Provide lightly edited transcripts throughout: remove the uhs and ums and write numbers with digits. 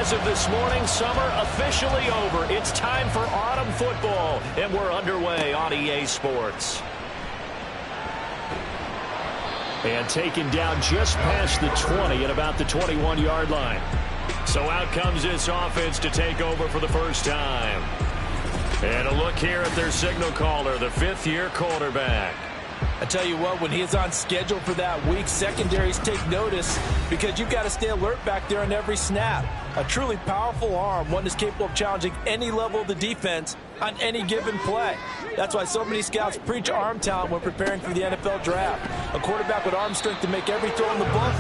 As of this morning, summer officially over. It's time for autumn football, and we're underway on EA Sports. And taken down just past the 20 at about the 21-yard line. So out comes this offense to take over for the first time. And a look here at their signal caller, the fifth-year quarterback. I tell you what, when he is on schedule for that week, secondaries take notice because you've got to stay alert back there on every snap. A truly powerful arm, one that's capable of challenging any level of the defense on any given play. That's why so many scouts preach arm talent when preparing for the NFL draft. A quarterback with arm strength to make every throw in the book,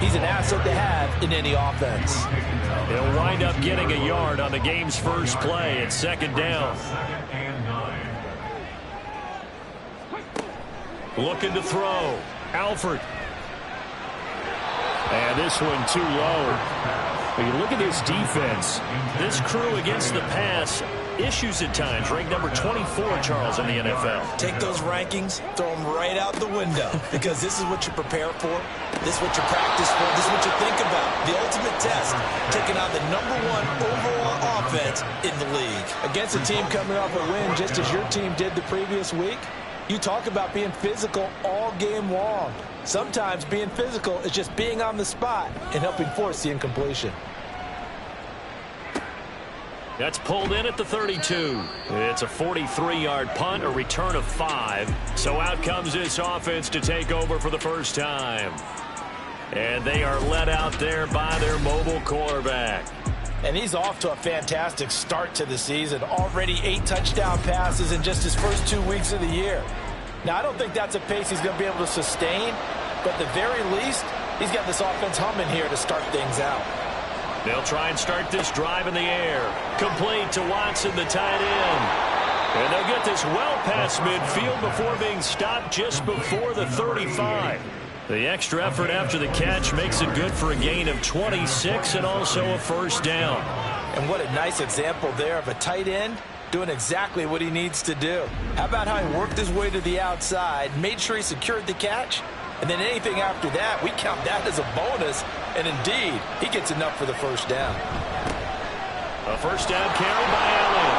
he's an asset to have in any offense. He'll wind up getting a yard on the game's first play. It's second down. Looking to throw. Alford. And this one too low. When you look at this defense, this crew against the pass, issues at times. Ranked number 24, Charles, in the NFL. Take those rankings, throw them right out the window. Because this is what you prepare for. This is what you practice for. This is what you think about. The ultimate test. Taking on the #1 overall offense in the league. Against a team coming off a win just as your team did the previous week, you talk about being physical all game long. Sometimes being physical is just being on the spot and helping force the incompletion. That's pulled in at the 32. It's a 43-yard punt, a return of 5. So out comes this offense to take over for the first time. And they are led out there by their mobile quarterback. And he's off to a fantastic start to the season. Already 8 touchdown passes in just his first 2 weeks of the year. Now, I don't think that's a pace he's going to be able to sustain, but at the very least, he's got this offense humming here to start things out. They'll try and start this drive in the air. Complete to Watson, the tight end. And they'll get this well past midfield before being stopped just before the 35. The extra effort after the catch makes it good for a gain of 26 and also a first down. And what a nice example there of a tight end doing exactly what he needs to do. How about how he worked his way to the outside, made sure he secured the catch, and then anything after that, we count that as a bonus. And indeed, he gets enough for the first down. A first down carry by Allen.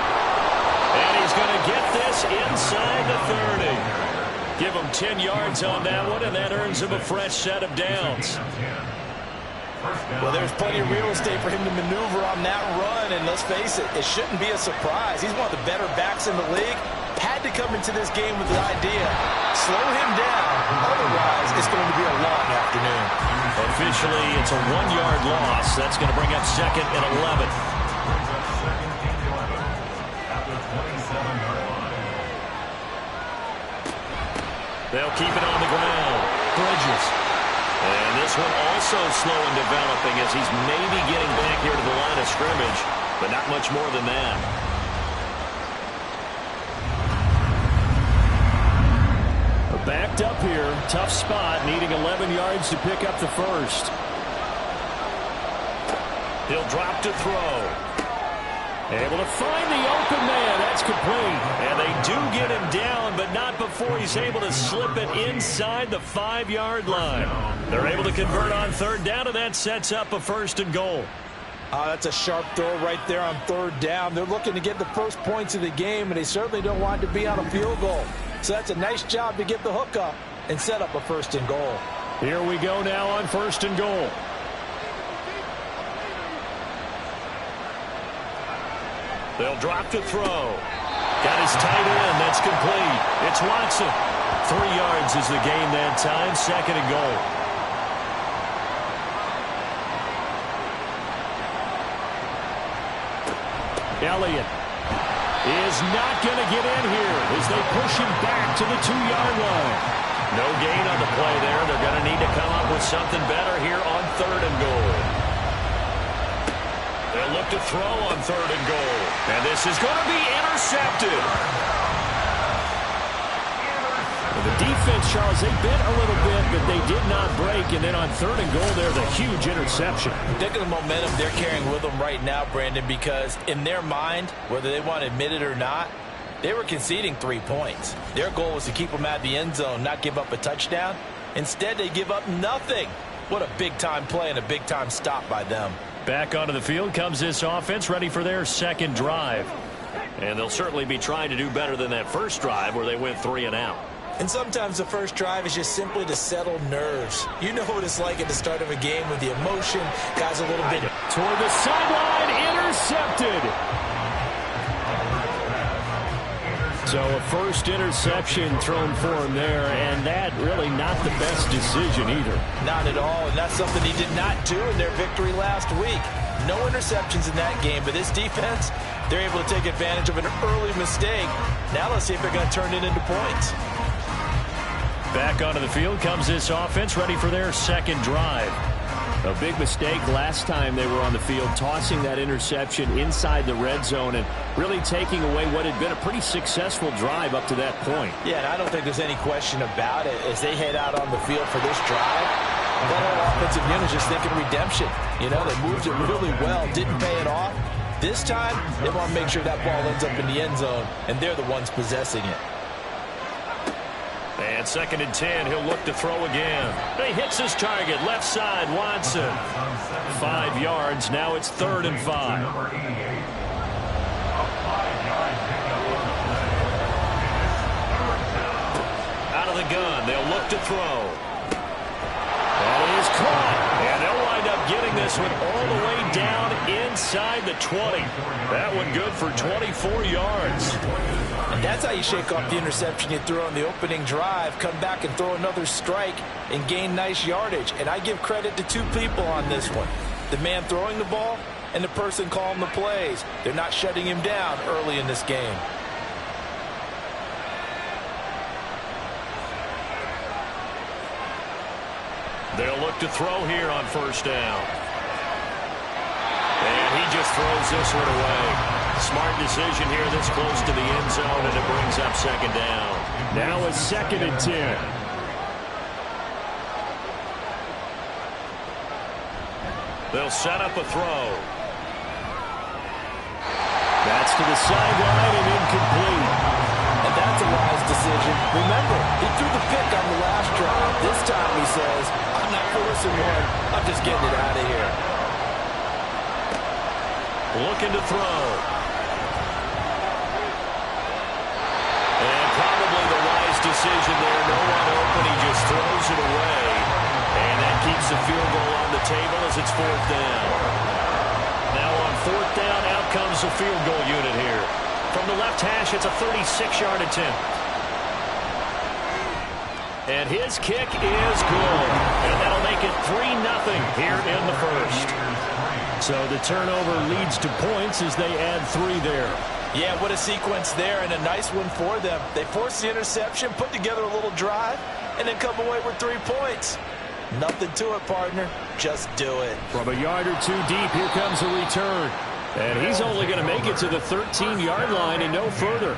And he's going to get this inside the 30. Give him 10 yards on that one, and that earns him a fresh set of downs. Well, there's plenty of real estate for him to maneuver on that run, and let's face it, it shouldn't be a surprise. He's one of the better backs in the league. Had to come into this game with the idea, slow him down, otherwise it's going to be a long afternoon. Officially, it's a 1-yard loss. That's going to bring up second and 11. They'll keep it on the ground. Bridges. And this one also slow in developing as he's maybe getting back here to the line of scrimmage, but not much more than that. Backed up here. Tough spot, needing 11 yards to pick up the first. He'll drop to throw. Able to find the open man. That's complete. And they do get him down, but not before he's able to slip it inside the 5-yard line. They're able to convert on third down, and that sets up a first and goal. That's a sharp throw right there on third down. They're looking to get the first points of the game, and they certainly don't want it to be on a field goal. So that's a nice job to get the hook up and set up a first and goal. Here we go now on first and goal. They'll drop to throw. Got his tight end. That's complete. It's Watson. 3 yards is the gain that time. Second and goal. Elliott is not going to get in here as they push him back to the 2-yard line. No gain on the play there. They're going to need to come up with something better here on third and goal. They'll look to throw on third and goal. And this is going to be intercepted. The defense, Charles, they bit a little bit, but they did not break. And then on third and goal, there's a huge interception. Think of the momentum they're carrying with them right now, Brandon, because in their mind, whether they want to admit it or not, they were conceding 3 points. Their goal was to keep them out of the end zone, not give up a touchdown. Instead, they give up nothing. What a big-time play and a big-time stop by them. Back onto the field comes this offense, ready for their second drive. And they'll certainly be trying to do better than that first drive where they went 3 and out. And sometimes the first drive is just simply to settle nerves. You know what it's like at the start of a game with the emotion. Guys a little bit toward the sideline, intercepted. So a first interception thrown for him there, and that really not the best decision either. Not at all, and that's something he did not do in their victory last week. No interceptions in that game, but this defense, they're able to take advantage of an early mistake. Now let's see if they're going to turn it into points. Back onto the field comes this offense, ready for their second drive. A big mistake last time they were on the field, tossing that interception inside the red zone and really taking away what had been a pretty successful drive up to that point. Yeah, and I don't think there's any question about it. As they head out on the field for this drive, that whole offensive unit is just thinking redemption. You know, they moved it really well, didn't pay it off. This time, they want to make sure that ball ends up in the end zone, and they're the ones possessing it. And 2nd and 10, he'll look to throw again. He hits his target, left side, Watson. 5 yards, now it's 3rd and 5. Out of the gun, they'll look to throw. That is caught, and they'll wind up getting this one all the way down inside the 20. That one good for 24 yards. And that's how you shake off the interception you threw on the opening drive, come back and throw another strike and gain nice yardage. And I give credit to 2 people on this one. The man throwing the ball and the person calling the plays. They're not shutting him down early in this game. They'll look to throw here on 1st down. And he just throws this one away. Smart decision here this close to the end zone, and it brings up 2nd down. Now it's 2nd and 10. They'll set up a throw. That's to the sideline and incomplete. And that's a wise decision. Remember, he threw the pick on the last drive. This time he says, I'm not forcing one. I'm just getting it out of here. Looking to throw. And probably the wise decision there. No one open. He just throws it away. And that keeps the field goal on the table as it's 4th down. Now on 4th down, out comes the field goal unit here. From the left hash, it's a 36-yard attempt. And his kick is good. And that'll make it 3-0 here in the first. So the turnover leads to points as they add 3 there. Yeah, what a sequence there, and a nice one for them. They force the interception, put together a little drive, and then come away with 3 points. Nothing to it, partner. Just do it. From a yard or 2 deep, here comes a return. And he's only going to make it to the 13-yard line and no further.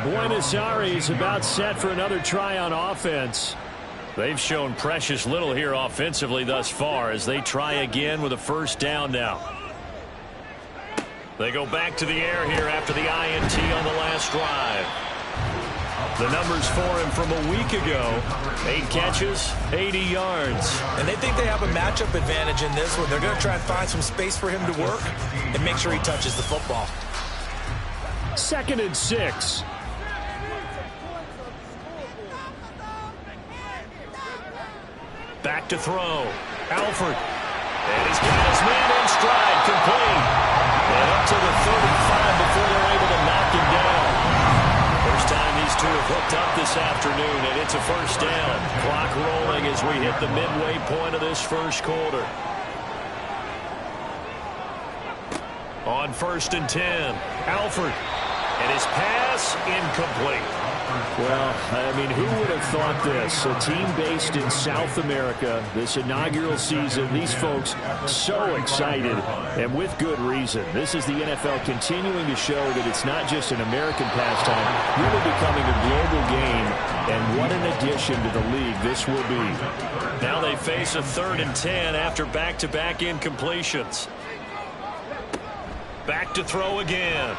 Buenos Aires about set for another try on offense. They've shown precious little here offensively thus far as they try again with a 1st down now. They go back to the air here after the INT on the last drive. The numbers for him from a week ago, 8 catches, 80 yards. And they think they have a matchup advantage in this one. They're going to try and find some space for him to work and make sure he touches the football. 2nd and 6. Back to throw. Alford. And he's got his man in stride, complete. And up to the 35 before they're able to knock him down. First time these two have hooked up this afternoon, and it's a 1st down. Clock rolling as we hit the midway point of this first quarter. On 1st and 10, Alford. And his pass incomplete. Well, I mean, who would have thought this? A team based in South America, this inaugural season, these folks so excited, and with good reason. This is the NFL continuing to show that it's not just an American pastime, really becoming a global game, and what an addition to the league this will be. Now they face a 3rd and 10 after back-to-back incompletions. Back to throw again.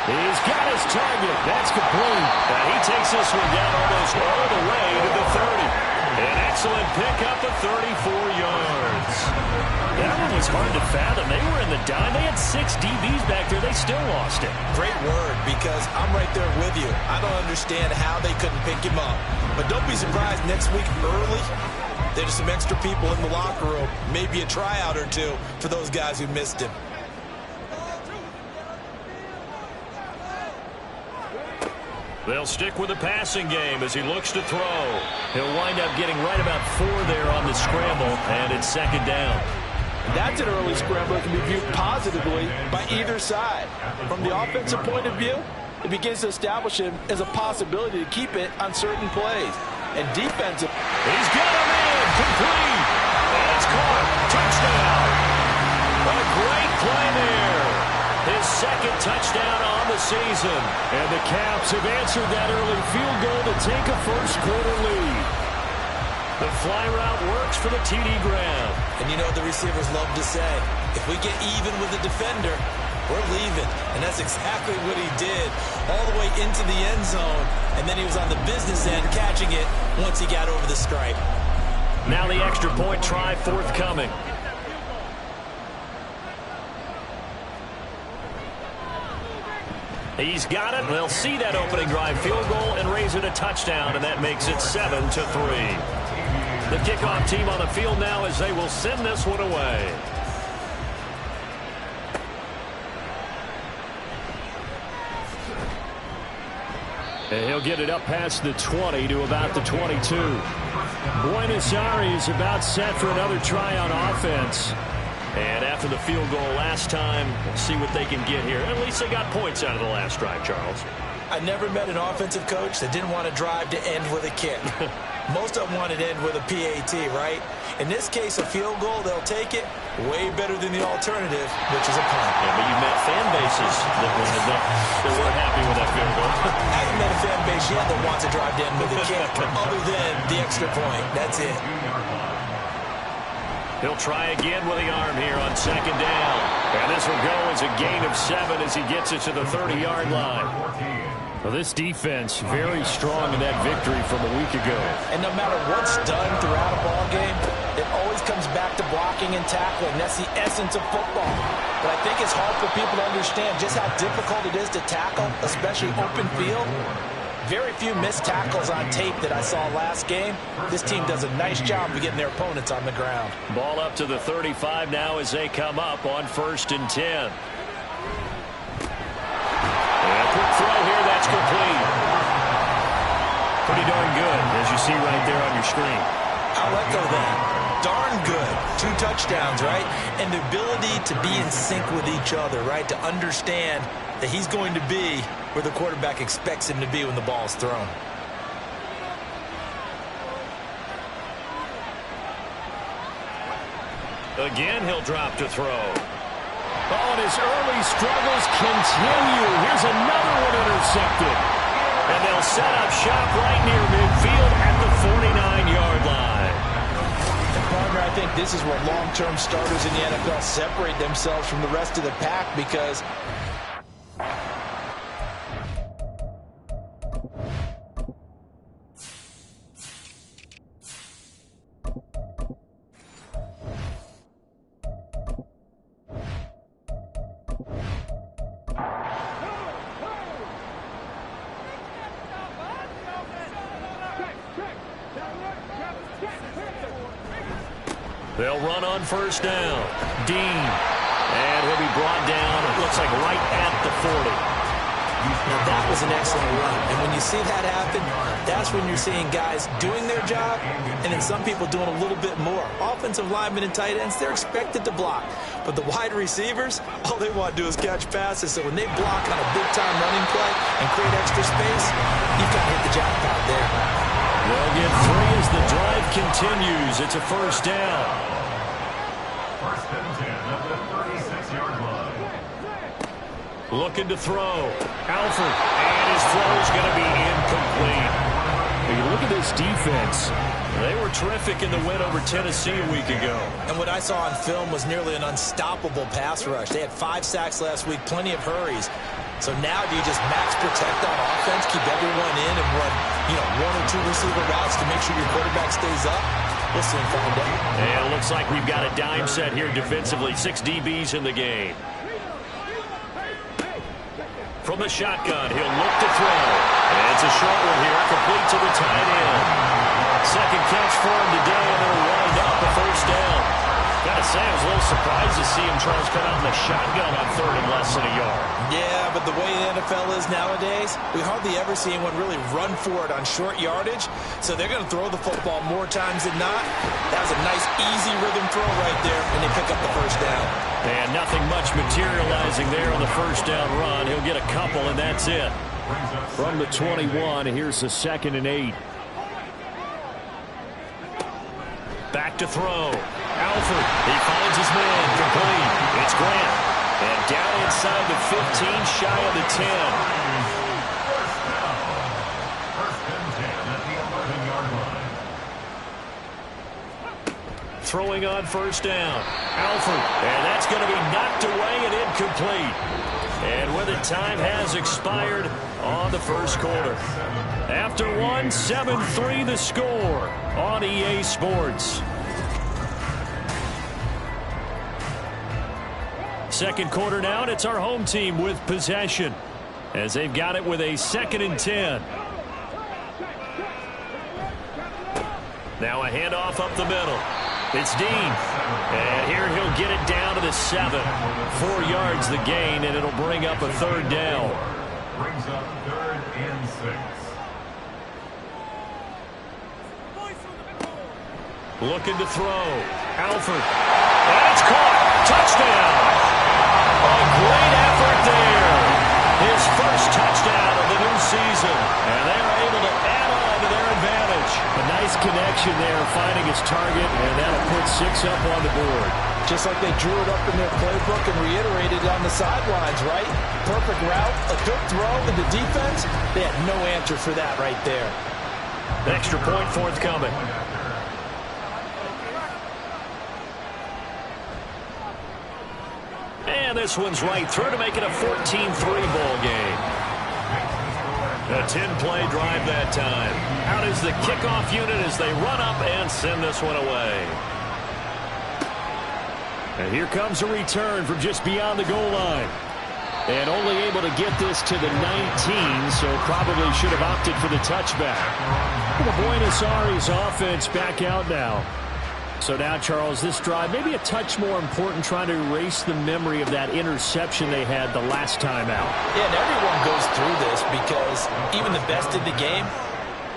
He's got his target. That's complete. He takes this one down almost all the way to the 30. An excellent pickup of 34 yards. that was hard to fathom. They were in the dime. They had 6 DBs back there. They still lost it. Great word, because I'm right there with you. I don't understand how they couldn't pick him up. But don't be surprised next week early, there's some extra people in the locker room. Maybe a tryout or two for those guys who missed him. They'll stick with the passing game as he looks to throw. He'll wind up getting right about 4 there on the scramble, and it's 2nd down. That's an early scramble that can be viewed positively by either side. From the offensive point of view, it begins to establish him as a possibility to keep it on certain plays. And defensive, he's got him in, complete, and it's caught, touchdown. A great play there. His 2nd touchdown on the season. And the Caps have answered that early field goal to take a first-quarter lead. The fly route works for the TD Graham. And you know what the receivers love to say? If we get even with the defender, we're leaving. And that's exactly what he did, all the way into the end zone. And then he was on the business end catching it once he got over the stripe. Now the extra point try forthcoming. He's got it. They'll see that opening drive field goal and raise it a touchdown, and that makes it 7-3. The kickoff team on the field now as they will send this one away. And he'll get it up past the 20 to about the 22. Buenos Aires about set for another try on offense. And after the field goal last time, we'll see what they can get here. At least they got points out of the last drive, Charles. I never met an offensive coach that didn't want to drive to end with a kick. Most of them wanted to end with a PAT, right? In this case, a field goal, they'll take it. Way better than the alternative, which is a punt. Yeah, but you've met fan bases that weren't happy with that field goal. I haven't met a fan base yet that wants to drive to end with a kick, other than the extra point. That's it. He'll try again with the arm here on 2nd down. And this will go as a gain of 7 as he gets it to the 30-yard line. Well, this defense very strong in that victory from a week ago. and no matter what's done throughout a ball game, it always comes back to blocking and tackling. That's the essence of football. But I think it's hard for people to understand just how difficult it is to tackle, especially open field. Very few missed tackles on tape that I saw last game. This team does a nice job of getting their opponents on the ground. Ball up to the 35 now as they come up on 1st and 10. And a quick throw here, that's complete. Pretty darn good, as you see right there on your screen. I'll echo that. Darn good. 2 touchdowns, right? And the ability to be in sync with each other, right? To understand that he's going to be where the quarterback expects him to be when the ball is thrown. Again, he'll drop to throw. Oh, and his early struggles continue. Here's another one intercepted. And they'll set up shop right near midfield at the 49-yard line. And partner, I think this is where long-term starters in the NFL separate themselves from the rest of the pack, because they'll run on 1st down. Dean. And he'll be brought down, it looks like right at the 40. Now that was an excellent run. And when you see that happen, that's when you're seeing guys doing their job and then some people doing a little bit more. Offensive linemen and tight ends, they're expected to block. But the wide receivers, all they want to do is catch passes. So when they block on a big-time running play and create extra space, you've got to hit the jackpot there. They'll get 3 as the drive continues. It's a 1st down. 1st and 10 at the 36-yard line. Looking to throw. Alford. And his throw is going to be incomplete. When you look at this defense, they were terrific in the win over Tennessee a week ago. And what I saw on film was nearly an unstoppable pass rush. They had 5 sacks last week, plenty of hurries. So now do you just max protect on offense, keep everyone in and run, 1 or 2 receiver routes to make sure your quarterback stays up? We'll soon find out. And it looks like we've got a dime set here defensively. 6 DBs in the game. From the shotgun, he'll look to throw. And it's a short one here, complete to the tight end. Second catch for him today, and it'll wind up a first down. Gotta say, I was a little surprised to see him, Charles, come out in the shotgun on 3rd and less than a yard. Yeah, but the way the NFL is nowadays, we hardly ever see anyone really run for it on short yardage. So they're going to throw the football more times than not. That was a nice, easy rhythm throw right there, and they pick up the first down. And nothing much materializing there on the first down run. He'll get a couple, and that's it. From the 21, here's the 2nd and 8. Back to throw. Alford, he finds his man, complete. It's Grant. And down inside the 15, shy of the 10. First and 10 at the 11-yard line. Throwing on first down. Alford, and that's going to be knocked away and incomplete. And with it, time has expired on the first quarter. After one, 7-3 the score on EA Sports. Second quarter now, and it's our home team with possession as they've got it with a 2nd and 10. Now a handoff up the middle. It's Dean. And here he'll get it down to the 7. 4 yards the gain, and it'll bring up a 3rd down. Brings up 3rd and 6. Looking to throw. Alford. And it's caught. Touchdown. A great effort there. His first touchdown of the new season. And they are able to add on to their advantage. A nice connection there, finding his target, and that'll put 6 up on the board. Just like they drew it up in their playbook and reiterated it on the sidelines, right? Perfect route, a good throw, and the defense, they had no answer for that right there. Extra point forthcoming. And this one's right through to make it a 14-3 ball game. A 10-play drive that time. Out is the kickoff unit as they run up and send this one away. And here comes a return from just beyond the goal line. And only able to get this to the 19, so probably should have opted for the touchback. The Buenos Aires offense back out now. So now, Charles, this drive maybe a touch more important, trying to erase the memory of that interception they had the last time out. Yeah, and everyone goes through this because even the best in the game,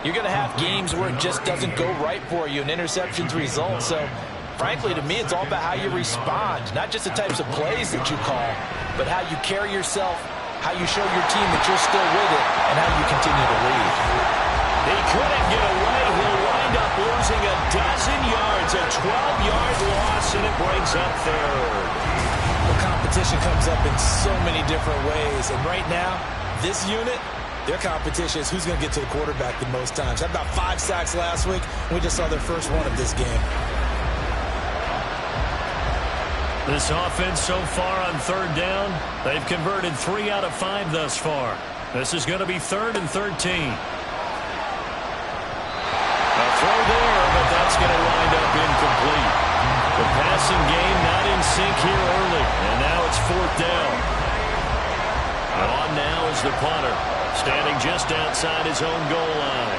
you're going to have games where it just doesn't go right for you and interceptions result. So, frankly, to me, it's all about how you respond, not just the types of plays that you call, but how you carry yourself, how you show your team that you're still with it, and how you continue to lead. He couldn't get away. He'll wind up losing a dozen yards, a 12-yard loss, and it brings up 3rd. The competition comes up in so many different ways. And right now, this unit, their competition is who's going to get to the quarterback the most times. Had about 5 sacks last week. We just saw their first one of this game. This offense so far on 3rd down, they've converted 3 out of 5 thus far. This is going to be 3rd and 13. A throw there, but that's going to wind up incomplete. The passing game not in sync here early, and now it's 4th down. On now is the punter, standing just outside his own goal line.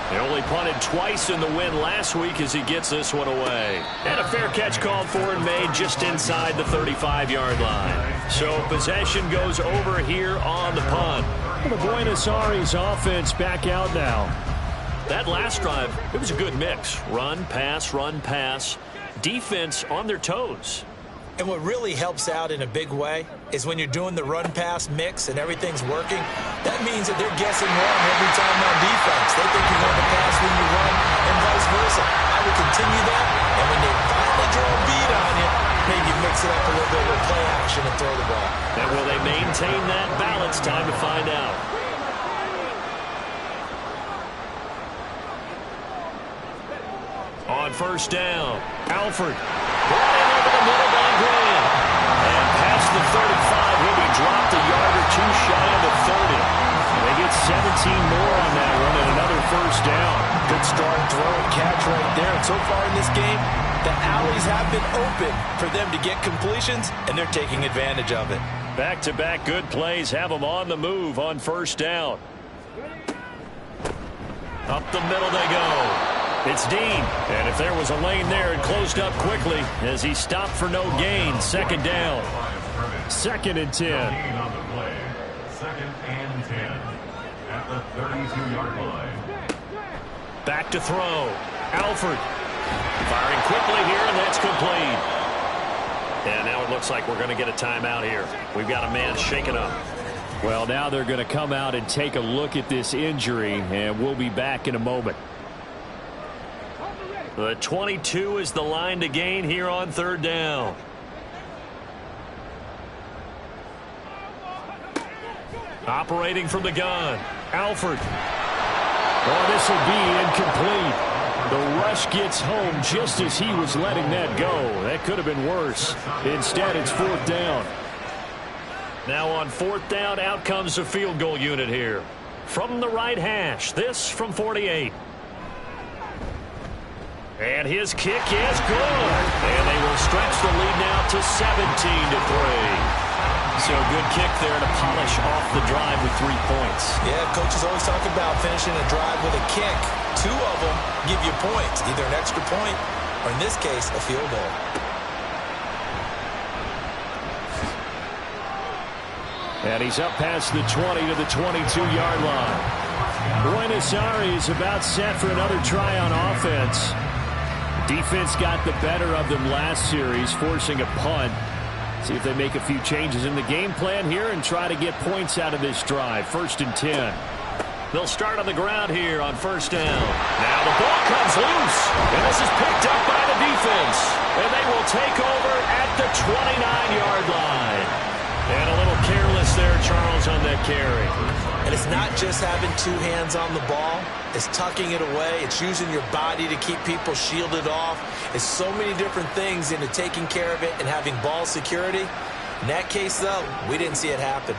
He only punted twice in the win last week as he gets this one away. And a fair catch called for and made just inside the 35-yard line. So possession goes over here on the punt. The Buenos Aires offense back out now. That last drive, it was a good mix. Run, pass, defense on their toes. And what really helps out in a big way is when you're doing the run-pass mix and everything's working, that means that they're guessing wrong every time on defense. They think you're going to pass when you run and vice versa. I would continue that, and when they finally draw a beat on you, maybe mix it up a little bit with play action and throw the ball. And will they maintain that balance? Time to find out. On first down, Alford brought in over the middle by Grant. And past the 35, he'll be dropped a yard or two shy of the 30. And they get 17 more on that one and another first down. Good strong throw and catch right there. And so far in this game, the alleys have been open for them to get completions, and they're taking advantage of it. Back-to-back good plays have them on the move on first down. Up the middle they go. It's Dean. And if there was a lane there, it closed up quickly as he stopped for no gain. Second down. 2nd and 10. On the play. 2nd and 10 at the 32-yard line. Back to throw. Alford firing quickly here, and that's complete. And now it looks like we're going to get a timeout here. We've got a man shaken up. Well, now they're going to come out and take a look at this injury, and we'll be back in a moment. The 22 is the line to gain here on 3rd down. Operating from the gun. Alford. Oh, this will be incomplete. The rush gets home just as he was letting that go. That could have been worse. Instead, it's 4th down. Now on 4th down, out comes the field goal unit here. From the right hash, this from 48. And his kick is good. And they will stretch the lead now to 17-3. So good kick there to polish off the drive with 3 points. Yeah, coaches always talk about finishing a drive with a kick. 2 of them give you points, either an extra point or, in this case, a field goal. And he's up past the 20 to the 22-yard line. Buenos Aires about set for another try on offense. Defense got the better of them last series, forcing a punt. See if they make a few changes in the game plan here and try to get points out of this drive. 1st and 10. They'll start on the ground here on 1st down. Now the ball comes loose, and this is picked up by the defense. And they will take over at the 29-yard line. And a little careless there, Charles, on that carry. And it's not just having 2 hands on the ball. It's tucking it away. It's using your body to keep people shielded off. It's so many different things into taking care of it and having ball security. In that case, though, we didn't see it happen.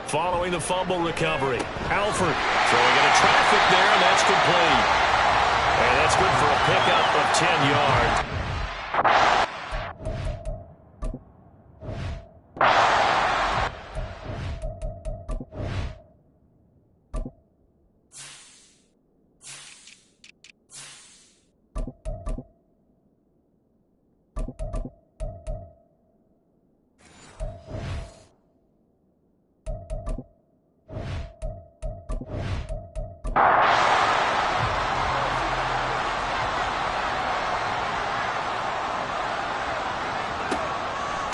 Following the fumble recovery, Alford throwing into traffic there, and that's complete. And that's good for a pickup of 10 yards.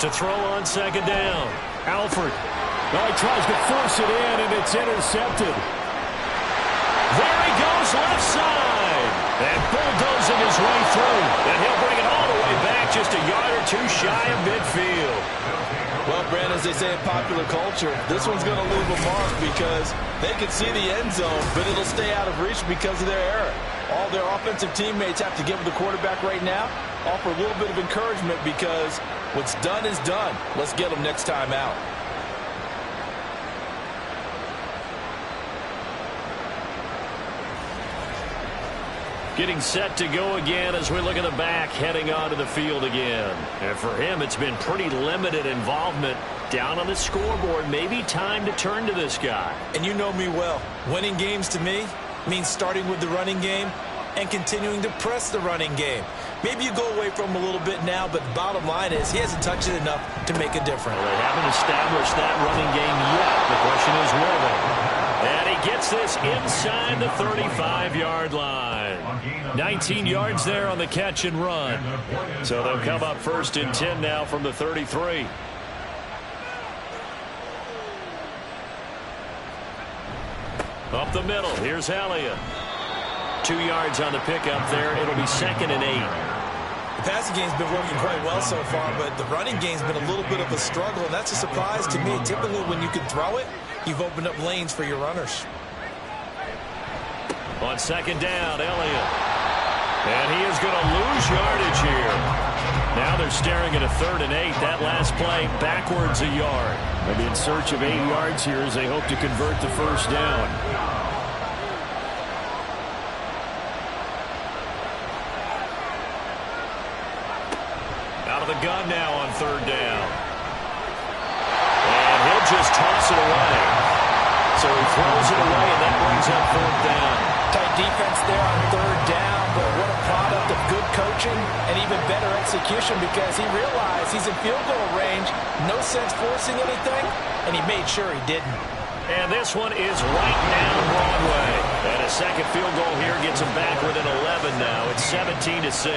To throw on 2nd down. Alford. Oh, he tries to force it in, and it's intercepted. There he goes, left side. And bulldozing his way through. And he'll bring it all the way back, just a yard or 2 shy of midfield. Well, Brandon, as they say in popular culture, this one's going to leave a mark because they can see the end zone, but it'll stay out of reach because of their error. All their offensive teammates have to give the quarterback right now, offer a little bit of encouragement because what's done is done. Let's get them next time out. Getting set to go again as we look at the back, heading onto the field again. And for him, it's been pretty limited involvement down on the scoreboard. Maybe time to turn to this guy. And you know me well. Winning games to me means starting with the running game and continuing to press the running game. Maybe you go away from him a little bit now, but the bottom line is he hasn't touched it enough to make a difference. Well, they haven't established that running game yet. The question is, will they? And he gets this inside the 35-yard line. 19 yards there on the catch and run. So they'll come up 1st and 10 now from the 33. Up the middle, here's Elliott. 2 yards on the pickup there. It'll be 2nd and 8. The passing game's been working quite well so far, but the running game's been a little bit of a struggle, and that's a surprise to me. Typically, when you can throw it, you've opened up lanes for your runners. On 2nd down, Elliott. And he is going to lose yardage here. Now they're staring at a 3rd and 8. That last play backwards a yard. They'll be in search of 8 yards here as they hope to convert the first down. Out of the gun now on 3rd down. And he'll just toss it away. So he throws it away, and that brings up 4th down. Tight defense there on 3rd down, but what a product of good coaching and even better execution, because he realized he's in field goal range. No sense forcing anything, and he made sure he didn't. And this one is right down Broadway. And a second field goal here gets him back within 11 now. It's 17-6.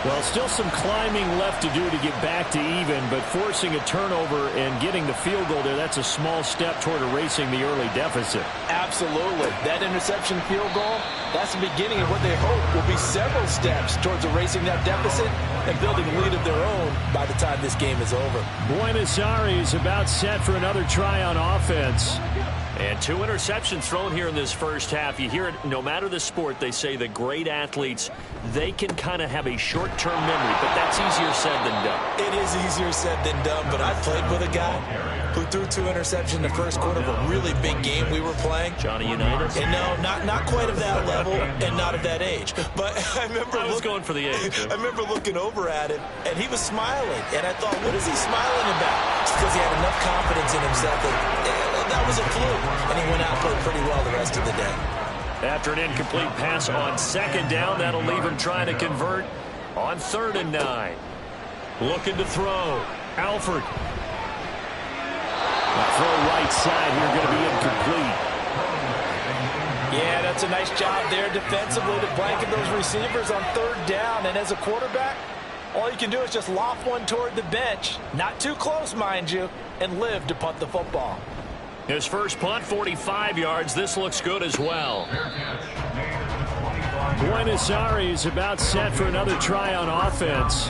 Well, still some climbing left to do to get back to even, but forcing a turnover and getting the field goal there, that's a small step toward erasing the early deficit. Absolutely. That interception field goal, that's the beginning of what they hope will be several steps towards erasing that deficit and building a lead of their own by the time this game is over. Buenos Aires about set for another try on offense. And 2 interceptions thrown here in this first half. You hear it, no matter the sport, they say that great athletes, they can kind of have a short-term memory, but that's easier said than done. It is easier said than done, but I played with a guy who threw 2 interceptions in the first quarter of a really big game we were playing. Johnny Unitas? And no, not quite of that level and not of that age. But I remember I was going for the age. I remember looking over at him, and he was smiling. And I thought, what is he smiling about? It's because he had enough confidence in himself that was a fluke. And he went out and played pretty well the rest of the day. After an incomplete pass on 2nd down, that'll leave him trying to convert on 3rd and 9. Looking to throw. Alford. The throw right side here going to be incomplete. Yeah, that's a nice job there defensively to blanket those receivers on 3rd down. And as a quarterback, all you can do is just loft one toward the bench. Not too close, mind you, and live to punt the football. His first punt, 45 yards. This looks good as well. Buenos Aires about set for another try on offense.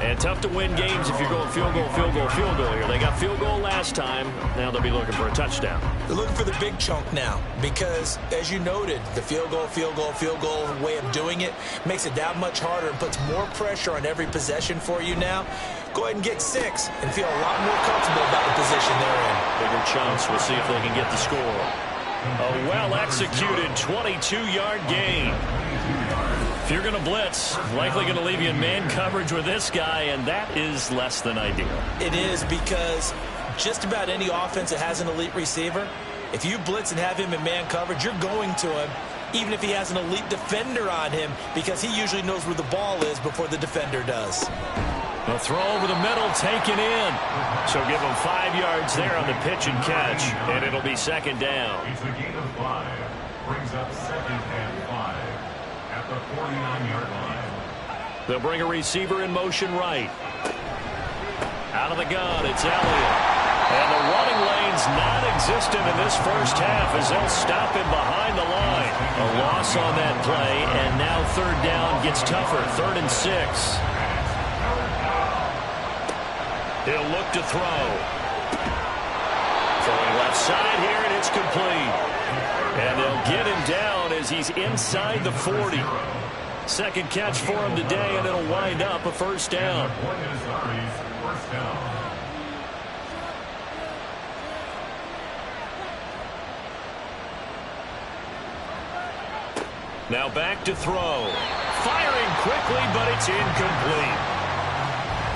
And tough to win games if you're going field goal, field goal, field goal here. They got field goal last time. Now they'll be looking for a touchdown. They're looking for the big chunk now because, as you noted, the field goal way of doing it makes it that much harder and puts more pressure on every possession for you now. Go ahead and get 6 and feel a lot more comfortable about the position they're in. Bigger chunks. We'll see if they can get the score. A well-executed 22-yard gain. If you're going to blitz, likely going to leave you in man coverage with this guy, and that is less than ideal. It is, because just about any offense that has an elite receiver, if you blitz and have him in man coverage, you're going to him, even if he has an elite defender on him, because he usually knows where the ball is before the defender does. The throw over the middle, taken in. So give him 5 yards there on the pitch and catch, and it'll be 2nd down. It's a gain of 5. Brings up 2nd and 5 at the 49-yard line. They'll bring a receiver in motion right. Out of the gun, it's Elliott. And the running lane's non-existent in this first half as they'll stop him behind the line. A loss on that play, and now 3rd down gets tougher. 3rd and 6. He'll look to throw. Throwing left side here, and it's complete. And they'll get him down as he's inside the 40. Second catch for him today, and it'll wind up a first down. Now back to throw. Firing quickly, but it's incomplete.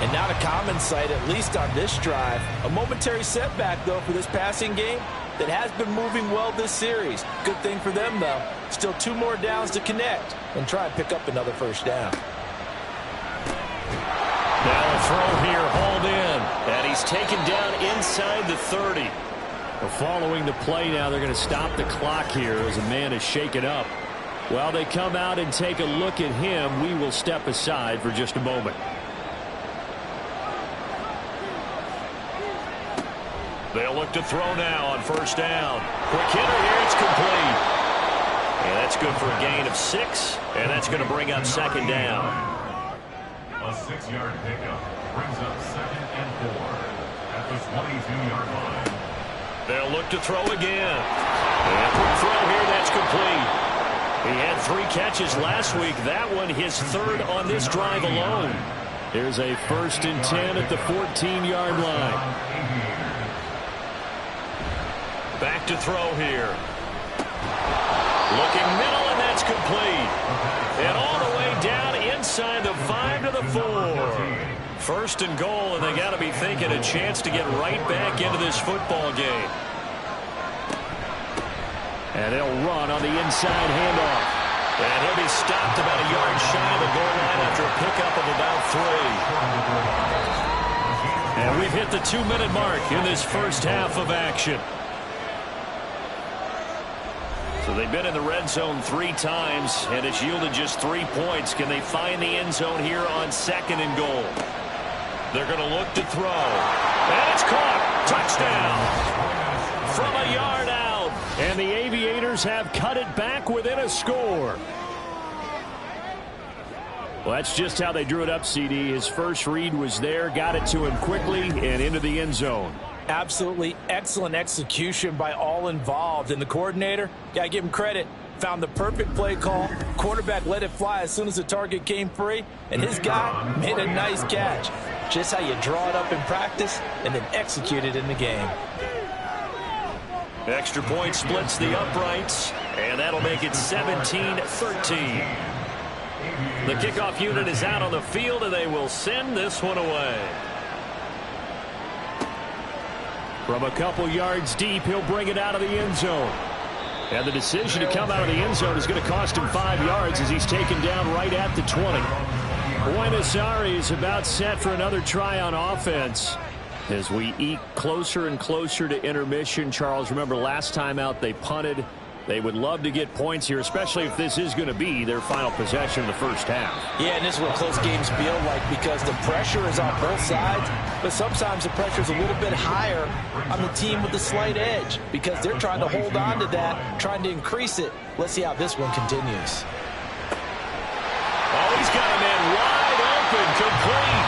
And not a common sight, at least on this drive. A momentary setback, though, for this passing game that has been moving well this series. Good thing for them, though. Still 2 more downs to connect and try and pick up another first down. Now a throw here, hauled in. And he's taken down inside the 30. Well, following the play now, they're going to stop the clock here as a man is shaken up. While they come out and take a look at him, we will step aside for just a moment. They'll look to throw now on first down. Quick hitter here, it's complete. And that's good for a gain of 6, and that's going to bring up 2nd down. A 6-yard pickup brings up 2nd and 4 at the 22-yard line. They'll look to throw again. And quick throw here, that's complete. He had 3 catches last week. That one his 3rd on this drive alone. Here's a 1st and 10 at the 14-yard line. Back to throw here. Looking middle, and that's complete. And all the way down inside the 5 to the 4. 1st and goal, and they got to be thinking a chance to get right back into this football game. And they'll run on the inside handoff. And he'll be stopped about a yard shy of the goal line after a pickup of about 3. And we've hit the 2-minute mark in this first half of action. So they've been in the red zone 3 times, and it's yielded just 3 points. Can they find the end zone here on 2nd and goal? They're going to look to throw. And it's caught. Touchdown. From a yard out. And the Aviators have cut it back within a score. Well, that's just how they drew it up, CD. His first read was there, got it to him quickly, and into the end zone. Absolutely excellent execution by all involved. And the coordinator, got to give him credit, found the perfect play call. Quarterback let it fly as soon as the target came free, and his guy made a nice catch. Just how you draw it up in practice and then execute it in the game. Extra point splits the uprights, and that'll make it 17-13. The kickoff unit is out on the field, and they will send this one away. From a couple yards deep, he'll bring it out of the end zone. And the decision to come out of the end zone is going to cost him 5 yards as he's taken down right at the 20. Buenos Aires about set for another try on offense. As we eke closer and closer to intermission, Charles, remember last time out they punted. They would love to get points here, especially if this is going to be their final possession in the first half. Yeah, and this is what close games feel like because the pressure is on both sides, but sometimes the pressure is a little bit higher on the team with the slight edge because they're trying to hold on to that, trying to increase it. Let's see how this one continues. Oh, he's got a man wide open, complete.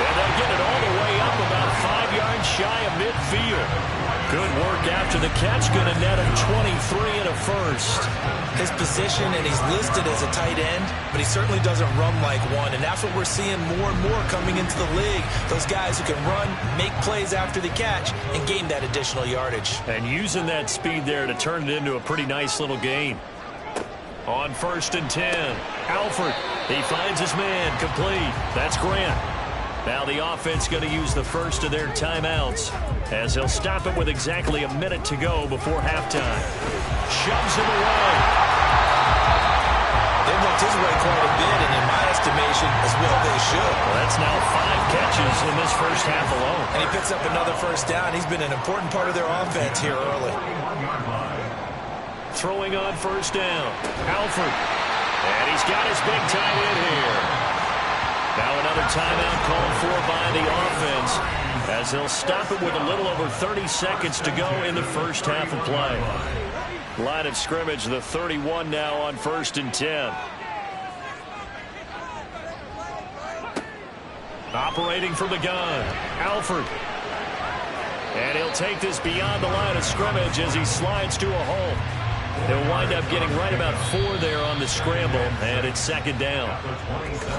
And they'll get it all the way up about 5 yards shy of midfield. Good work after the catch. Going to net him 23 and a first. His position, and he's listed as a tight end, but he certainly doesn't run like one, and that's what we're seeing more and more coming into the league. Those guys who can run, make plays after the catch, and gain that additional yardage. And using that speed there to turn it into a pretty nice little gain. On 1st and 10, Alford. He finds his man, complete. That's Grant. Now the offense going to use the first of their timeouts as they'll stop it with exactly a minute to go before halftime. Shoves him away. They've looked his way quite a bit, and in my estimation, as well they should. Well, that's now 5 catches in this first half alone. And he picks up another first down. He's been an important part of their offense here early. Throwing on 1st down. Alford. And he's got his big tight end here. Now another timeout called for by the offense as they'll stop it with a little over 30 seconds to go in the first half of play. Line of scrimmage, the 31 now on 1st and 10. Operating from the gun, Alford. And he'll take this beyond the line of scrimmage as he slides to a hole. They'll wind up getting right about 4 there on the scramble, and it's 2nd down.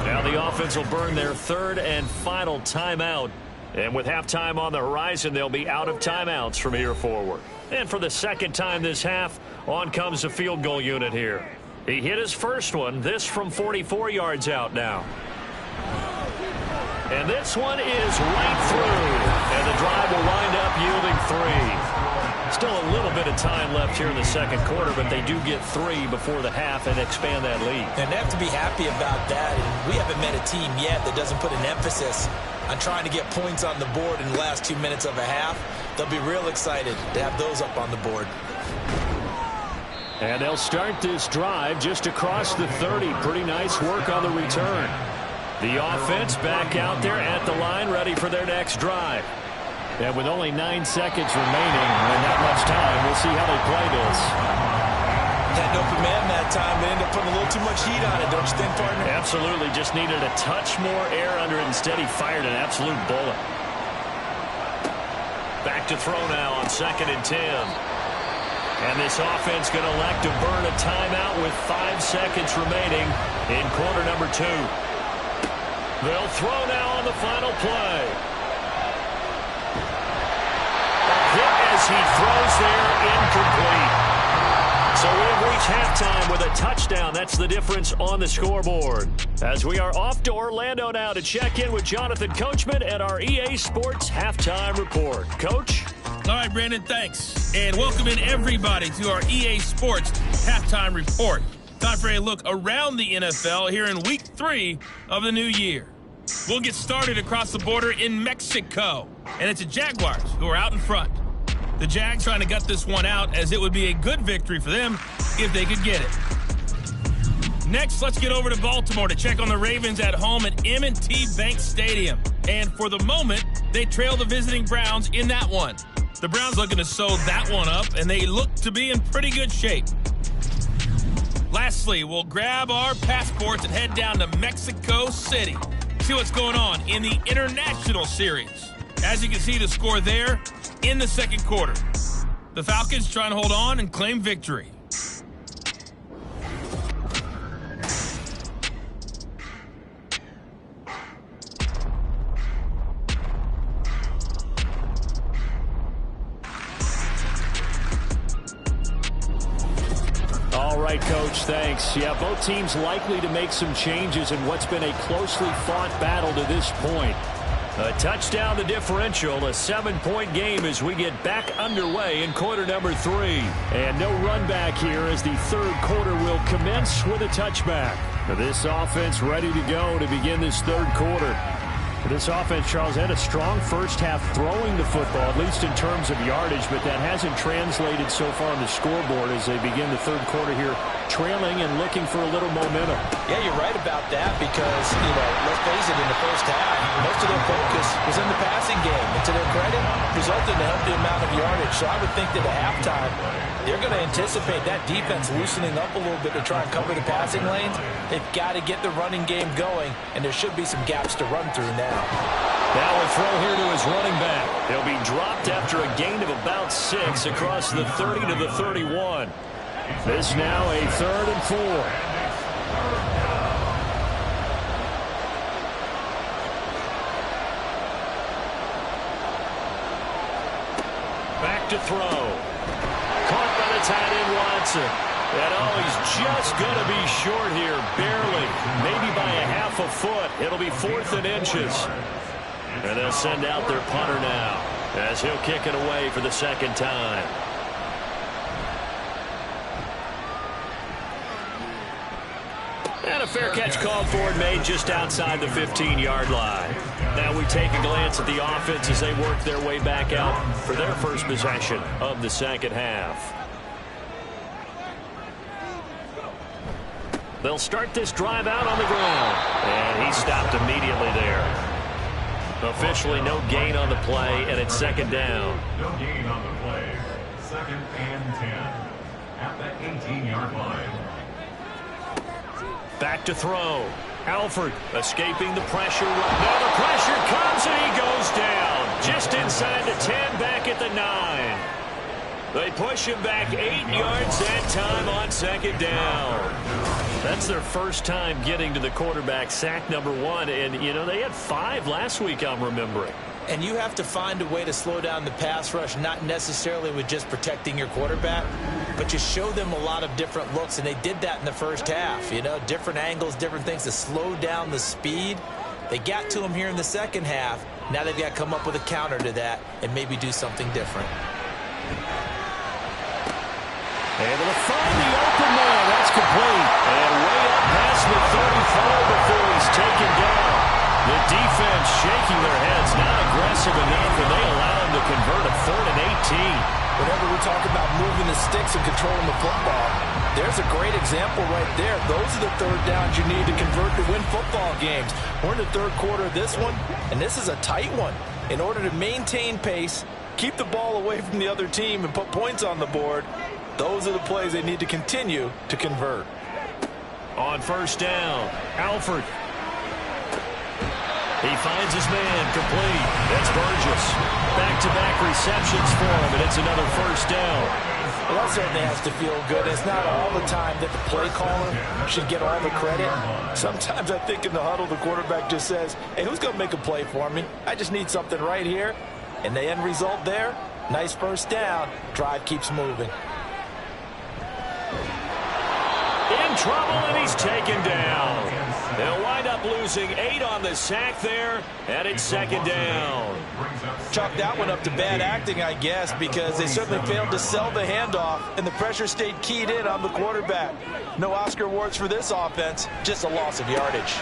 Now the offense will burn their 3rd and final timeout. And with halftime on the horizon, they'll be out of timeouts from here forward. And for the 2nd time this half, on comes the field goal unit here. He hit his first one, this from 44 yards out now. And this one is right through. And the drive will wind up yielding 3. Still a little bit of time left here in the 2nd quarter, but they do get 3 before the half and expand that lead. And they have to be happy about that. And we haven't met a team yet that doesn't put an emphasis on trying to get points on the board in the last 2 minutes of a half. They'll be real excited to have those up on the board. And they'll start this drive just across the 30. Pretty nice work on the return. The offense back out there at the line, ready for their next drive. And with only 9 seconds remaining and not much time, we'll see how they play this. Had an open man that time, but ended up putting a little too much heat on it, don't you think, partner? Absolutely. Just needed a touch more air under it. Instead, he fired an absolute bullet. Back to throw now on 2nd and 10. And this offense going to elect to burn a timeout with 5 seconds remaining in quarter number 2. They'll throw now on the final play. A hit as he throws there, incomplete. So we've reached halftime with a touchdown. That's the difference on the scoreboard. As we are off to Orlando now to check in with Jonathan Coachman at our EA Sports Halftime Report. Coach? All right, Brandon, thanks. And welcome in everybody to our EA Sports Halftime Report. Time for a look around the NFL here in Week 3 of the new year. We'll get started across the border in Mexico. And it's the Jaguars who are out in front. The Jags trying to gut this one out as it would be a good victory for them if they could get it. Next, let's get over to Baltimore to check on the Ravens at home at M&T Bank Stadium. And for the moment, they trail the visiting Browns in that one. The Browns looking to sew that one up, and they look to be in pretty good shape. Lastly, we'll grab our passports and head down to Mexico City. See what's going on in the International Series. As you can see, the score there in the second quarter. The Falcons trying to hold on and claim victory. All right, Coach, thanks. Yeah, both teams likely to make some changes in what's been a closely fought battle to this point. A touchdown the differential, a 7-point game as we get back underway in quarter number 3. And no run back here as the third quarter will commence with a touchback. This offense ready to go to begin this third quarter. This offense, Charles, had a strong first half throwing the football, at least in terms of yardage, but that hasn't translated so far on the scoreboard as they begin the third quarter here, trailing and looking for a little momentum. Yeah, you're right about that because, let's face it, in the first half, most of their focus was in the passing game. And to their credit, resulted in a healthy amount of yardage. So I would think that at halftime, they're going to anticipate that defense loosening up a little bit to try and cover the passing lanes. They've got to get the running game going, and there should be some gaps to run through now. Now a throw here to his running back. He'll be dropped after a gain of about 6 across the 30 to the 31. This now a 3rd and 4. Back to throw. Caught by the tight end Watson. And he's just going to be short here, barely, maybe by a half a foot. It'll be 4th and inches. And they'll send out their punter now as he'll kick it away for the second time. And a fair catch called for and made just outside the 15-yard line. Now we take a glance at the offense as they work their way back out for their first possession of the second half. They'll start this drive out on the ground. And he stopped immediately there. Officially no gain on the play, and it's second down. No gain on the play. 2nd and 10. At the 18-yard line. Back to throw. Alford escaping the pressure. Now the pressure comes, and he goes down. Just inside the 10, back at the 9. They push him back 8 yards that time on second down. That's their first time getting to the quarterback, sack number 1. And, they had 5 last week, I'm remembering. And you have to find a way to slow down the pass rush, not necessarily with just protecting your quarterback, but you show them a lot of different looks, and they did that in the first half. Different angles, different things to slow down the speed. They got to him here in the second half. Now they've got to come up with a counter to that and maybe do something different. Able to find the open man. That's complete. And way up past the 34 before he's taken down. The defense shaking their heads, not aggressive enough, and they allow him to convert a 3rd and 18. Whenever we talk about moving the sticks and controlling the football, there's a great example right there. Those are the third downs you need to convert to win football games. We're in the third quarter of this one, and this is a tight one. In order to maintain pace, keep the ball away from the other team, and put points on the board, those are the plays they need to continue to convert. On first down, Alford. He finds his man, complete. That's Burgess. Back-to-back receptions for him, and it's another first down. Well, that certainly has to feel good. It's not all the time that the play caller should get all the credit. Sometimes I think in the huddle, the quarterback just says, hey, who's going to make a play for me? I just need something right here. And the end result there, nice first down. Drive keeps moving. In trouble, and he's taken down. They'll wind up losing 8 on the sack there, and it's second down. Chalk that one up to bad acting, I guess, because they certainly failed to sell the handoff, and the pressure stayed keyed in on the quarterback. No Oscar awards for this offense, just a loss of yardage.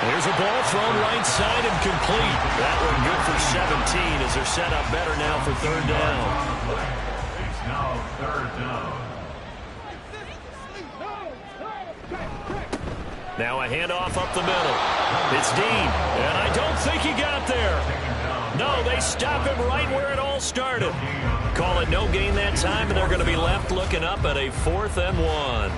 Here's a ball thrown right side and complete. That one good for 17 as they're set up better now for third down. It's now third down. Now a handoff up the middle. It's Dean, and I don't think he got there. No, they stop him right where it all started. Call it no gain that time, and they're going to be left looking up at a 4th and 1.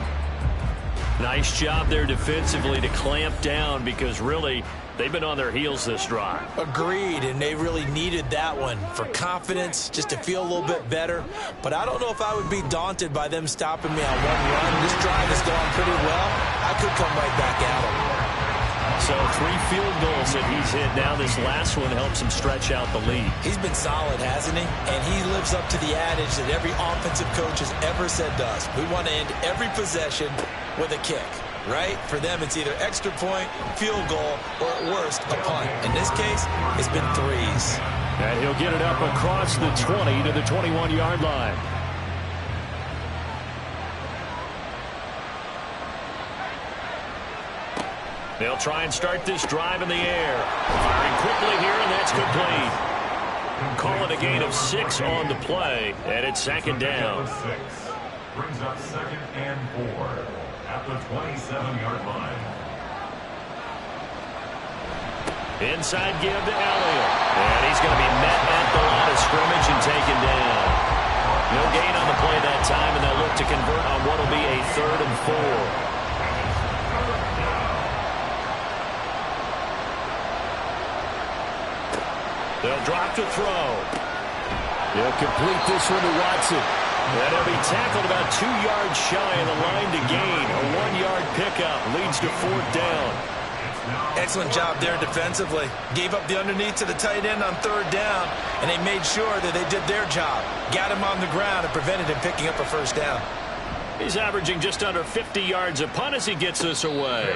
Nice job there defensively to clamp down because really they've been on their heels this drive. Agreed, and they really needed that one for confidence, just to feel a little bit better. But I don't know if I would be daunted by them stopping me on one run. This drive has gone pretty well. I could come right back at them. So 3 field goals that he's hit. Now this last one helps him stretch out the lead. He's been solid, hasn't he? And he lives up to the adage that every offensive coach has ever said to us. We want to end every possession with a kick, right? For them, it's either extra point, field goal, or at worst, a punt. In this case, it's been 3s. And he'll get it up across the 20 to the 21-yard line. They'll try and start this drive in the air. Firing quickly here, and that's complete. Call it a gain of 6 on the play, and it's second down. Brings up 2nd and 4 at the 27-yard line. Inside give to Elliott. And he's going to be met at the line of scrimmage and taken down. No gain on the play that time, and they'll look to convert on what will be a 3rd and 4. They'll drop to throw. They'll complete this one to Watson. And he'll be tackled about 2 yards shy of the line to gain. A 1-yard pickup leads to 4th down. Excellent job there defensively. Gave up the underneath to the tight end on 3rd down, and they made sure that they did their job. Got him on the ground and prevented him picking up a 1st down. He's averaging just under 50 yards a punt as he gets this away.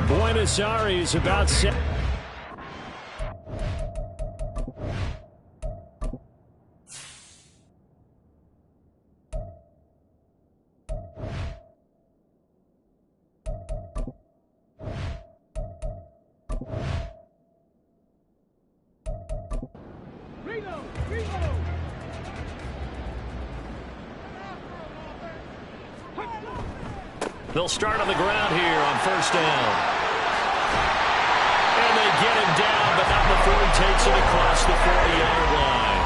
Buenos Aires about 7. They'll start on the ground here on 1st down. And they get him down, but not before he takes it across the 40-yard line.